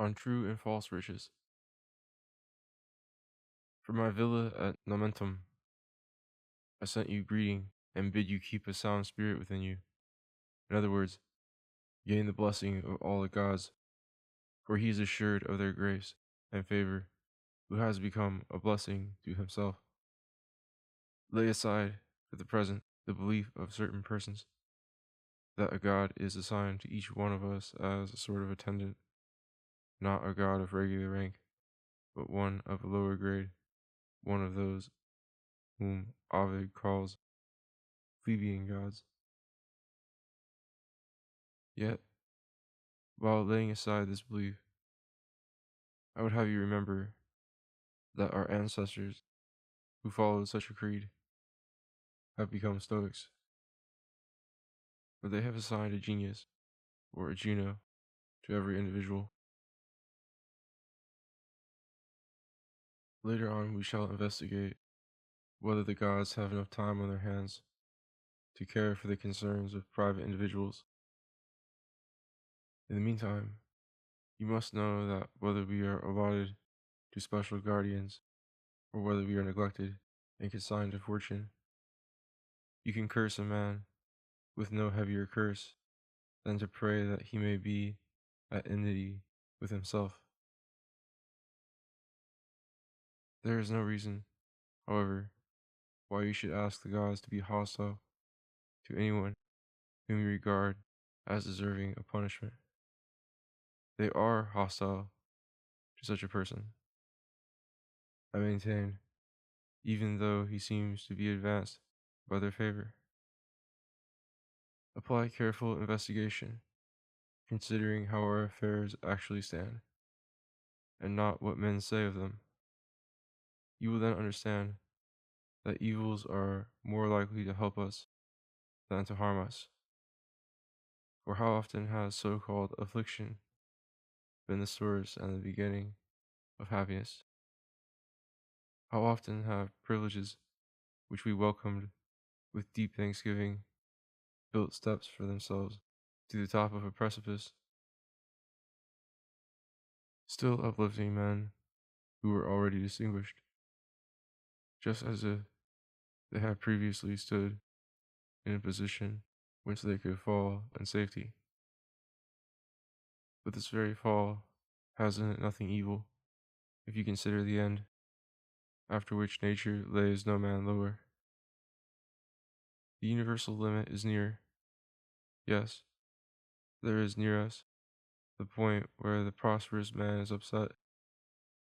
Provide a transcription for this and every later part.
on true and false riches. From my villa at Nomentum, I sent you greeting and bid you keep a sound spirit within you. In other words, gain the blessing of all the gods, for he is assured of their grace and favor, who has become a blessing to himself. Lay aside, for the present, the belief of certain persons that a god is assigned to each one of us as a sort of attendant, not a god of regular rank, but one of a lower grade, one of those whom Ovid calls plebeian gods. Yet, while laying aside this belief, I would have you remember that our ancestors who followed such a creed have become Stoics, for they have assigned a genius, or a Juno, to every individual. Later on, we shall investigate whether the gods have enough time on their hands to care for the concerns of private individuals. In the meantime, you must know that whether we are allotted to special guardians or whether we are neglected and consigned to fortune, you can curse a man with no heavier curse than to pray that he may be at enmity with himself. There is no reason, however, why you should ask the gods to be hostile to anyone whom you regard as deserving of punishment. They are hostile to such a person, I maintain, even though he seems to be advanced by their favor. Apply careful investigation, considering how our affairs actually stand, and not what men say of them. You will then understand that evils are more likely to help us than to harm us. For how often has so-called affliction been the source and the beginning of happiness? How often have privileges which we welcomed with deep thanksgiving built steps for themselves to the top of a precipice, still uplifting men who were already distinguished, just as if they had previously stood in a position whence they could fall in safety. But this very fall has in it nothing evil, if you consider the end, after which nature lays no man lower. The universal limit is near. Yes, there is near us the point where the prosperous man is upset,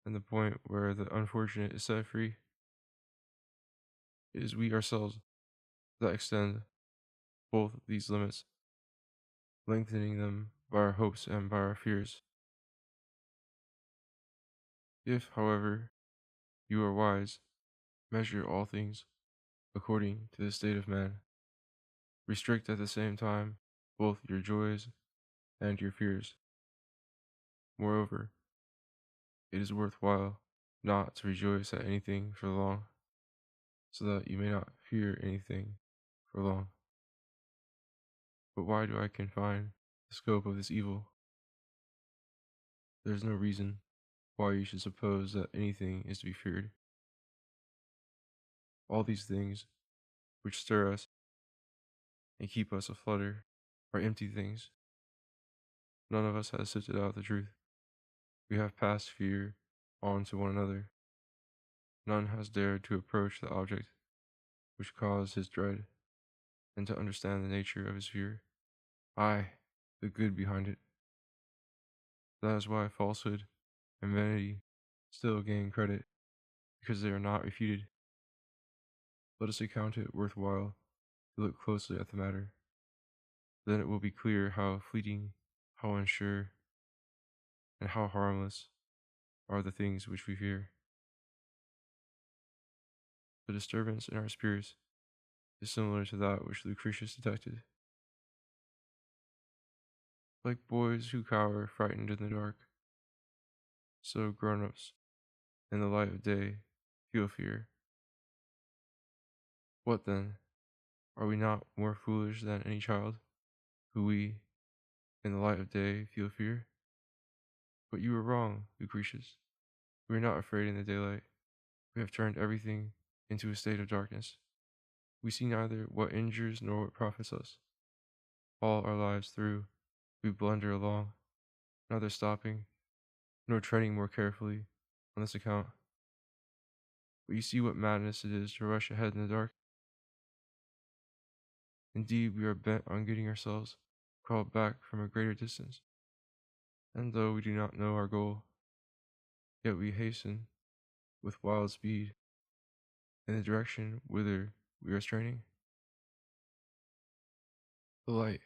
and the point where the unfortunate is set free. It is we ourselves that extend both these limits, lengthening them by our hopes and by our fears. If, however, you are wise, measure all things according to the state of man. Restrict at the same time both your joys and your fears. Moreover, it is worthwhile not to rejoice at anything for long, so that you may not fear anything for long. But why do I confine the scope of this evil? There is no reason why you should suppose that anything is to be feared. All these things which stir us and keep us aflutter are empty things. None of us has sifted out the truth. We have passed fear on to one another. None has dared to approach the object which caused his dread, and to understand the nature of his fear. Aye, the good behind it. That is why falsehood and vanity still gain credit, because they are not refuted. Let us account it worthwhile to look closely at the matter. Then it will be clear how fleeting, how unsure, and how harmless are the things which we fear. The disturbance in our spirits is similar to that which Lucilius detected. Like boys who cower frightened in the dark, so grown-ups in the light of day feel fear. What then? Are we not more foolish than any child, who we, in the light of day, feel fear? But you were wrong, Lucretius. We are not afraid in the daylight. We have turned everything into a state of darkness. We see neither what injures nor what profits us. All our lives through, we blunder along, neither stopping nor treading more carefully on this account. But you see what madness it is to rush ahead in the dark. Indeed, we are bent on getting ourselves called back from a greater distance. And though we do not know our goal, yet we hasten with wild speed in the direction whither we are straining. The light,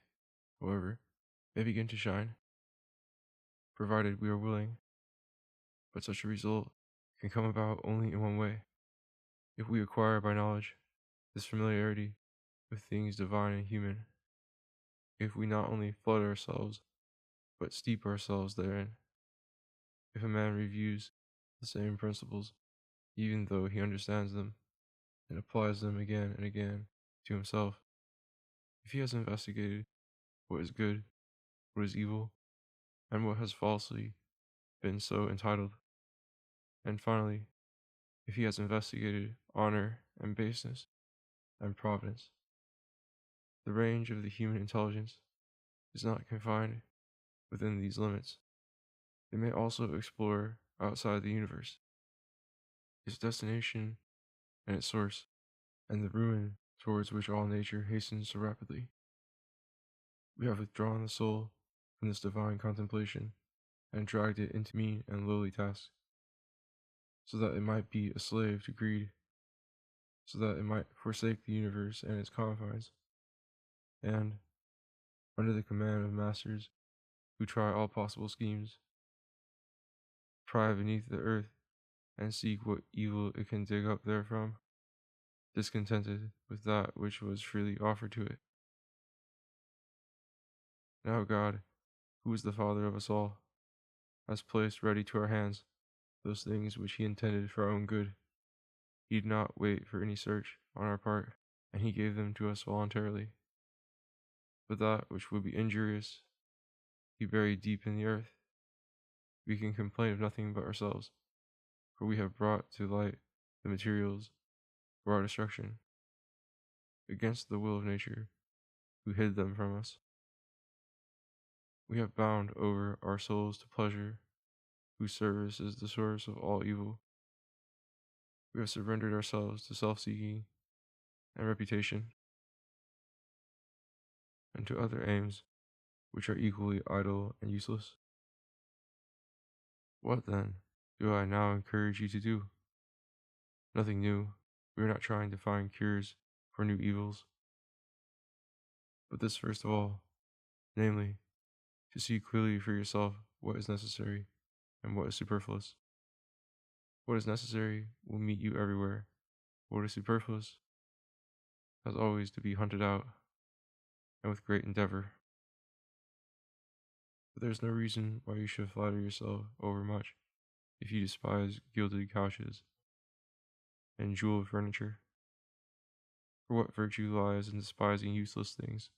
however, may begin to shine, provided we are willing, but such a result can come about only in one way: if we acquire by knowledge this familiarity with things divine and human, if we not only flood ourselves, but steep ourselves therein. If a man reviews the same principles, even though he understands them, and applies them again and again to himself, if he has investigated what is good, what is evil, and what has falsely been so entitled, and finally, if he has investigated honor and baseness and providence, the range of the human intelligence is not confined within these limits. It may also explore outside the universe, its destination and its source, and the ruin towards which all nature hastens so rapidly. We have withdrawn the soul from this divine contemplation and dragged it into mean and lowly tasks, so that it might be a slave to greed, so that it might forsake the universe and its confines, and, under the command of masters who try all possible schemes, pry beneath the earth and seek what evil it can dig up therefrom, discontented with that which was freely offered to it. Now God, who is the Father of us all, has placed ready to our hands those things which he intended for our own good. He did not wait for any search on our part, and he gave them to us voluntarily. But that which would be injurious, he buried deep in the earth. We can complain of nothing but ourselves, for we have brought to light the materials for our destruction, against the will of nature, who hid them from us. We have bound over our souls to pleasure, whose service is the source of all evil. We have surrendered ourselves to self-seeking and reputation, and to other aims which are equally idle and useless. What, then, do I now encourage you to do? Nothing new. We are not trying to find cures for new evils. But this first of all, namely, to see clearly for yourself what is necessary and what is superfluous. What is necessary will meet you everywhere. What is superfluous has always to be hunted out, and with great endeavor. But there is no reason why you should flatter yourself overmuch if you despise gilded couches and jeweled furniture. For what virtue lies in despising useless things?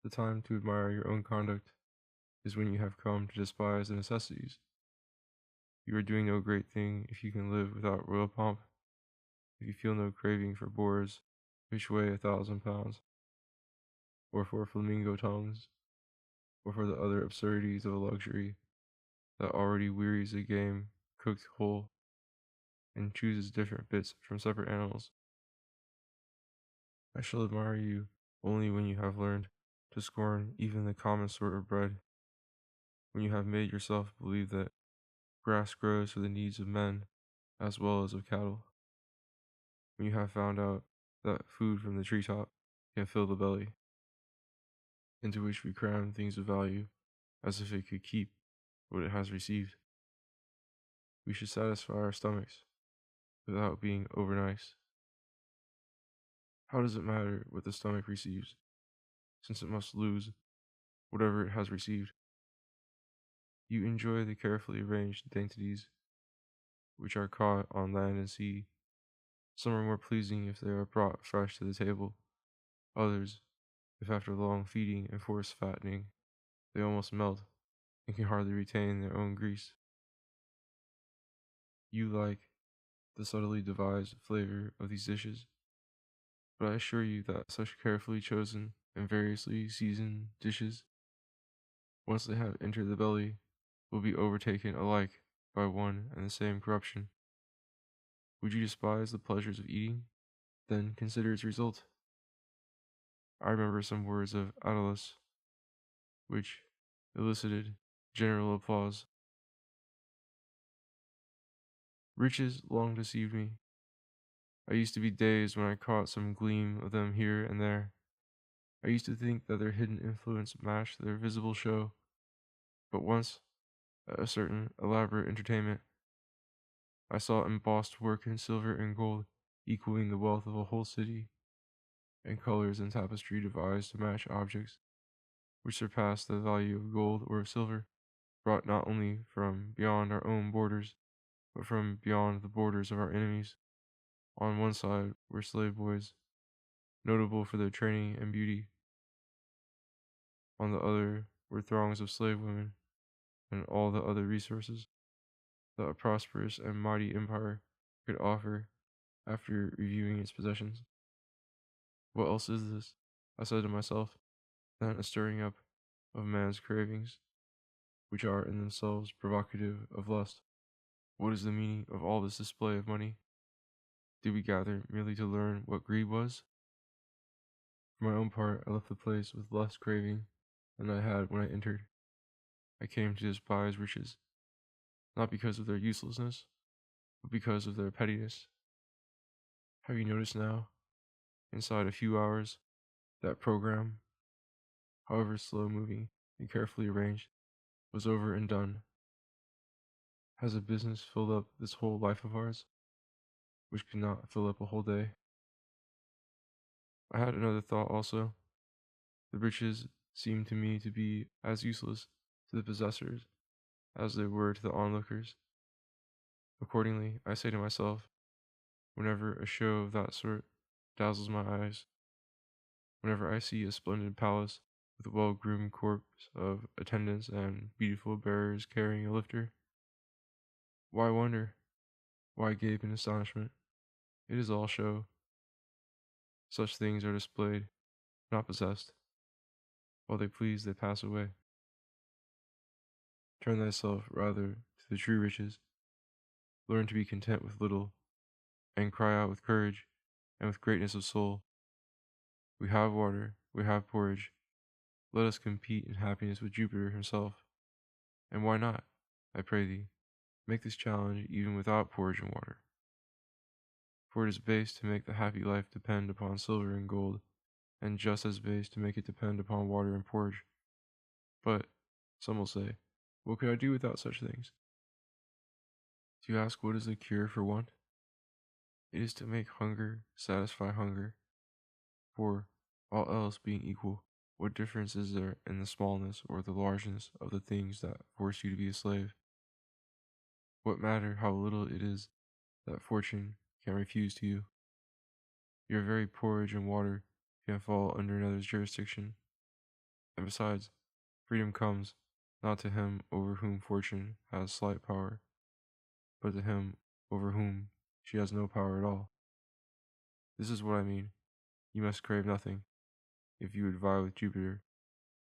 The time to admire your own conduct is when you have come to despise the necessities. You are doing no great thing if you can live without royal pomp, if you feel no craving for boars which weigh 1,000 pounds, or for flamingo tongues, or for the other absurdities of a luxury that already wearies a game cooked whole and chooses different bits from separate animals. I shall admire you only when you have learned to scorn even the common sort of bread, when you have made yourself believe that grass grows for the needs of men as well as of cattle, when you have found out that food from the treetop can fill the belly, into which we cram things of value as if it could keep what it has received. We should satisfy our stomachs without being over nice. How does it matter what the stomach receives, since it must lose whatever it has received? You enjoy the carefully arranged dainties which are caught on land and sea. Some are more pleasing if they are brought fresh to the table. Others, if after long feeding and forced fattening, they almost melt, and can hardly retain their own grease. You like the subtly devised flavor of these dishes, but I assure you that such carefully chosen and variously seasoned dishes, once they have entered the belly, will be overtaken alike by one and the same corruption. Would you despise the pleasures of eating? Then consider its result. I remember some words of Attalus, which elicited general applause. Riches long deceived me. I used to be dazed when I caught some gleam of them here and there. I used to think that their hidden influence matched their visible show. But once, at a certain elaborate entertainment, I saw embossed work in silver and gold equaling the wealth of a whole city, and colors and tapestry devised to match objects which surpassed the value of gold or of silver, brought not only from beyond our own borders, but from beyond the borders of our enemies. On one side were slave boys, notable for their training and beauty. On the other were throngs of slave women, and all the other resources that a prosperous and mighty empire could offer after reviewing its possessions. What else is this, I said to myself, than a stirring up of man's cravings, which are in themselves provocative of lust? What is the meaning of all this display of money? Did we gather merely to learn what greed was? For my own part, I left the place with less craving than I had when I entered. I came to despise riches, not because of their uselessness, but because of their pettiness. Have you noticed now, inside a few hours, that program, however slow moving and carefully arranged, was over and done? Has a business filled up this whole life of ours, which could not fill up a whole day? I had another thought also. The riches seemed to me to be as useless to the possessors as they were to the onlookers. Accordingly, I say to myself, whenever a show of that sort dazzles my eyes, whenever I see a splendid palace with a well-groomed corps of attendants and beautiful bearers carrying a lifter, why wonder? Why gape in astonishment? It is all show. Such things are displayed, not possessed. While they please, they pass away. Turn thyself rather to the true riches. Learn to be content with little, and cry out with courage and with greatness of soul, we have water, we have porridge. Let us compete in happiness with Jupiter himself. And why not? I pray thee, make this challenge even without porridge and water. For it is base to make the happy life depend upon silver and gold, and just as base to make it depend upon water and porridge. But, some will say, what could I do without such things? Do you ask what is the cure for want? It is to make hunger satisfy hunger. For, all else being equal, what difference is there in the smallness or the largeness of the things that force you to be a slave? What matter how little it is that fortune can refuse to you? Your very porridge and water can fall under another's jurisdiction. And besides, freedom comes not to him over whom fortune has slight power, but to him over whom she has no power at all. This is what I mean. You must crave nothing, if you would vie with Jupiter,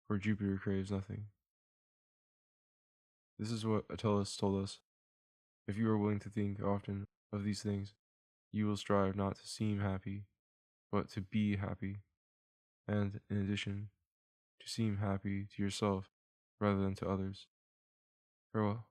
for Jupiter craves nothing. This is what Attalus told us. If you are willing to think often of these things, you will strive not to seem happy, but to be happy, and, in addition, to seem happy to yourself rather than to others. Farewell.